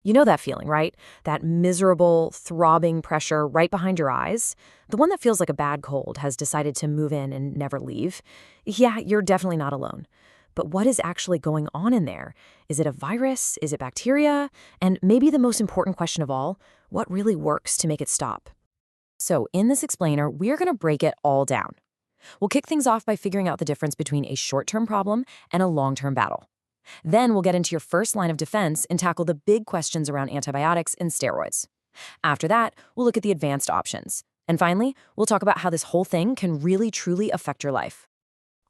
You know that feeling, right? That miserable, throbbing pressure right behind your eyes? The one that feels like a bad cold has decided to move in and never leave? Yeah, you're definitely not alone. But what is actually going on in there? Is it a virus? Is it bacteria? And maybe the most important question of all, what really works to make it stop? So, in this explainer, we're going to break it all down. We'll kick things off by figuring out the difference between a short-term problem and a long-term battle. Then we'll get into your first line of defense and tackle the big questions around antibiotics and steroids. After that, we'll look at the advanced options. And finally, we'll talk about how this whole thing can really truly affect your life.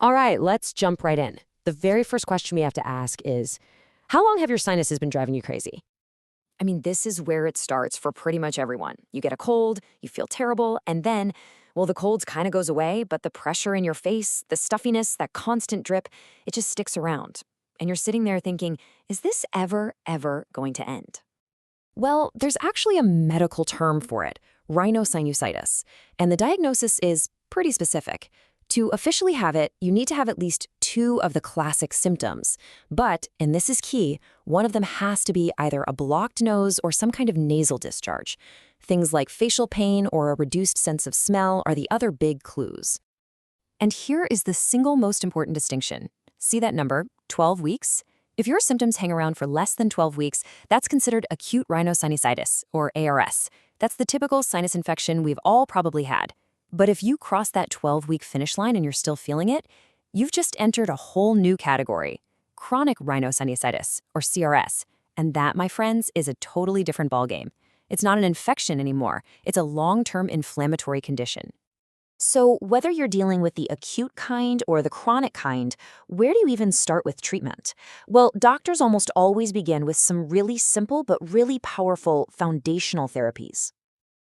All right, let's jump right in. The very first question we have to ask is, how long have your sinuses been driving you crazy? I mean, this is where it starts for pretty much everyone. You get a cold, you feel terrible, and then, well, the cold kind of goes away, but the pressure in your face, the stuffiness, that constant drip, it just sticks around. And you're sitting there thinking, is this ever going to end? Well, there's actually a medical term for it, rhinosinusitis, and the diagnosis is pretty specific. To officially have it, you need to have at least two of the classic symptoms. But, and this is key, one of them has to be either a blocked nose or some kind of nasal discharge. Things like facial pain or a reduced sense of smell are the other big clues. And here is the single most important distinction. See that number, 12 weeks? If your symptoms hang around for less than 12 weeks, that's considered acute rhinosinusitis, or ARS. That's the typical sinus infection we've all probably had. But if you cross that 12-week finish line and you're still feeling it, you've just entered a whole new category, chronic rhinosinusitis, or CRS. And that, my friends, is a totally different ballgame. It's not an infection anymore. It's a long-term inflammatory condition. So whether you're dealing with the acute kind or the chronic kind, where do you even start with treatment? Well, doctors almost always begin with some really simple but really powerful foundational therapies.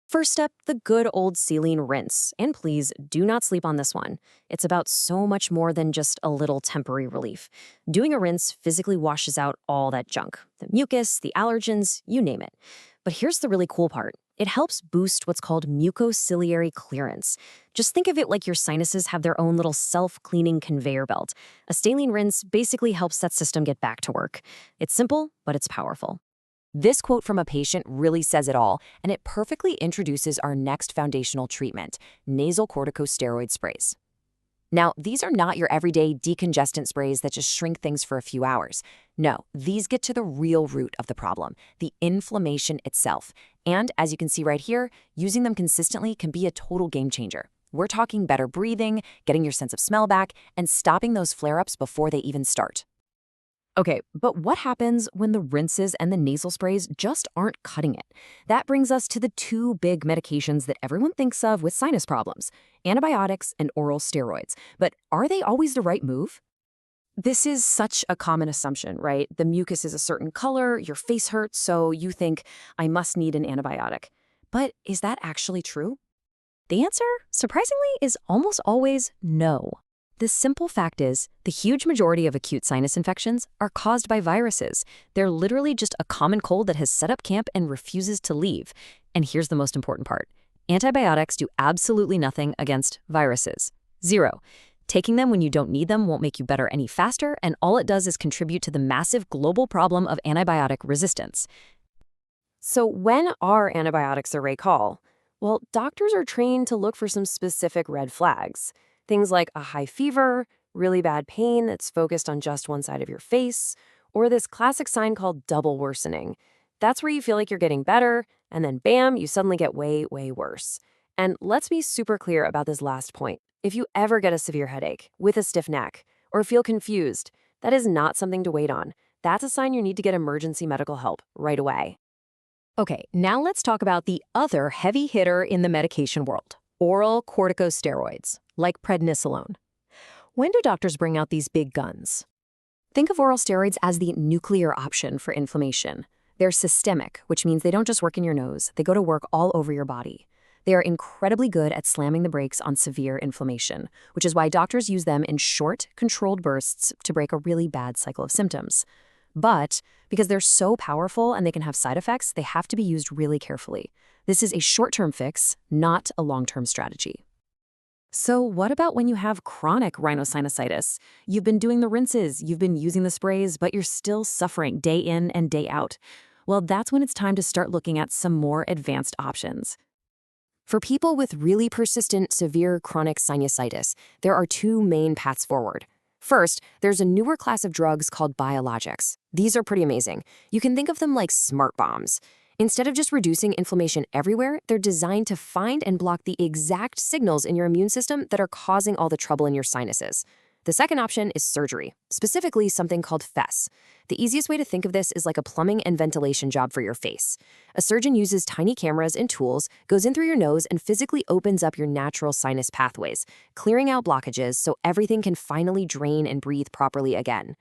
First up, the good old saline rinse. And please, do not sleep on this one. It's about so much more than just a little temporary relief. Doing a rinse physically washes out all that junk, the mucus, the allergens, you name it. But here's the really cool part. It helps boost what's called mucociliary clearance. Just think of it like your sinuses have their own little self-cleaning conveyor belt. A saline rinse basically helps that system get back to work. It's simple, but it's powerful. This quote from a patient really says it all, and it perfectly introduces our next foundational treatment, nasal corticosteroid sprays. Now, these are not your everyday decongestant sprays that just shrink things for a few hours. No, these get to the real root of the problem, the inflammation itself. And as you can see right here, using them consistently can be a total game changer. We're talking better breathing, getting your sense of smell back, and stopping those flare-ups before they even start. Okay, but what happens when the rinses and the nasal sprays just aren't cutting it? That brings us to the two big medications that everyone thinks of with sinus problems, antibiotics and oral steroids. But are they always the right move? This is such a common assumption, right? The mucus is a certain color, your face hurts, so you think, I must need an antibiotic. But is that actually true? The answer, surprisingly, is almost always no. The simple fact is, the huge majority of acute sinus infections are caused by viruses. They're literally just a common cold that has set up camp and refuses to leave. And here's the most important part. Antibiotics do absolutely nothing against viruses. Zero. Taking them when you don't need them won't make you better any faster, and all it does is contribute to the massive global problem of antibiotic resistance. So when are antibiotics a recall? Well, doctors are trained to look for some specific red flags. Things like a high fever, really bad pain that's focused on just one side of your face, or this classic sign called double worsening. That's where you feel like you're getting better, and then bam, you suddenly get way worse. And let's be super clear about this last point. If you ever get a severe headache with a stiff neck or feel confused, that is not something to wait on. That's a sign you need to get emergency medical help right away. Okay, now let's talk about the other heavy hitter in the medication world, oral corticosteroids, like prednisolone. When do doctors bring out these big guns? Think of oral steroids as the nuclear option for inflammation. They're systemic, which means they don't just work in your nose, they go to work all over your body. They are incredibly good at slamming the brakes on severe inflammation, which is why doctors use them in short, controlled bursts to break a really bad cycle of symptoms. But because they're so powerful and they can have side effects, they have to be used really carefully. This is a short-term fix, not a long-term strategy. So what about when you have chronic rhinosinusitis? You've been doing the rinses, you've been using the sprays, but you're still suffering day in and day out. well, that's when it's time to start looking at some more advanced options. For people with really persistent, severe chronic sinusitis, there are two main paths forward. First, there's a newer class of drugs called biologics. These are pretty amazing. You can think of them like smart bombs. Instead of just reducing inflammation everywhere, they're designed to find and block the exact signals in your immune system that are causing all the trouble in your sinuses. The second option is surgery, specifically something called FESS. The easiest way to think of this is like a plumbing and ventilation job for your face. A surgeon uses tiny cameras and tools, goes in through your nose, and physically opens up your natural sinus pathways, clearing out blockages so everything can finally drain and breathe properly again.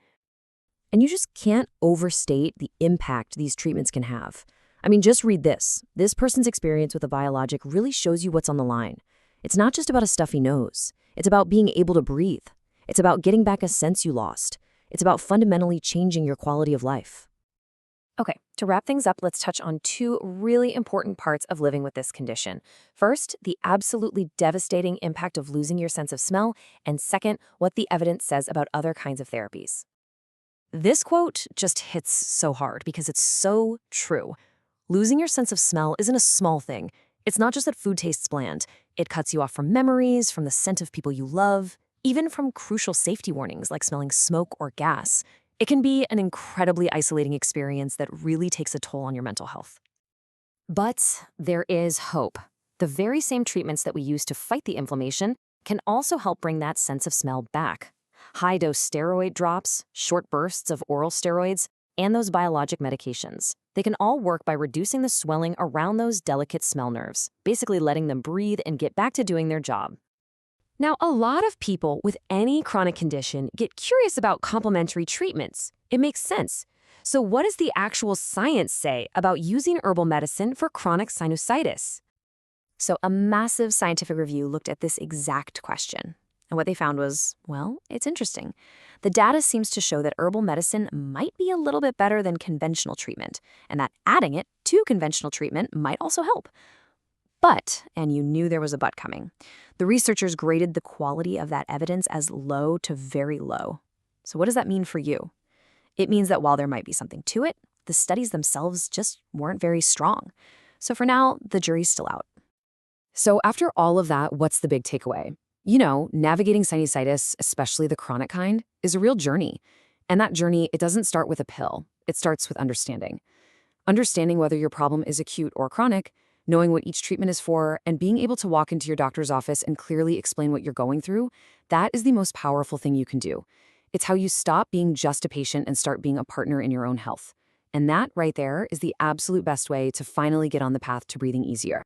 And you just can't overstate the impact these treatments can have. I mean, just read this. This person's experience with a biologic really shows you what's on the line. It's not just about a stuffy nose. It's about being able to breathe. It's about getting back a sense you lost. It's about fundamentally changing your quality of life. Okay, to wrap things up, let's touch on two really important parts of living with this condition. First, the absolutely devastating impact of losing your sense of smell, and second, what the evidence says about other kinds of therapies. This quote just hits so hard because it's so true. Losing your sense of smell isn't a small thing. It's not just that food tastes bland. It cuts you off from memories, from the scent of people you love, even from crucial safety warnings like smelling smoke or gas. It can be an incredibly isolating experience that really takes a toll on your mental health. But there is hope. The very same treatments that we use to fight the inflammation can also help bring that sense of smell back. High-dose steroid drops, short bursts of oral steroids, and those biologic medications. They can all work by reducing the swelling around those delicate smell nerves, basically letting them breathe and get back to doing their job. Now, a lot of people with any chronic condition get curious about complementary treatments. It makes sense. So what does the actual science say about using herbal medicine for chronic sinusitis? So a massive scientific review looked at this exact question. And what they found was, well, it's interesting. The data seems to show that herbal medicine might be a little bit better than conventional treatment, and that adding it to conventional treatment might also help. But, and you knew there was a but coming, the researchers graded the quality of that evidence as low to very low. So what does that mean for you? It means that while there might be something to it, the studies themselves just weren't very strong. So for now, the jury's still out. So after all of that, what's the big takeaway? You know, navigating sinusitis, especially the chronic kind, is a real journey. And that journey, it doesn't start with a pill. It starts with understanding. Understanding whether your problem is acute or chronic, knowing what each treatment is for, and being able to walk into your doctor's office and clearly explain what you're going through, that is the most powerful thing you can do. It's how you stop being just a patient and start being a partner in your own health. And that right there is the absolute best way to finally get on the path to breathing easier.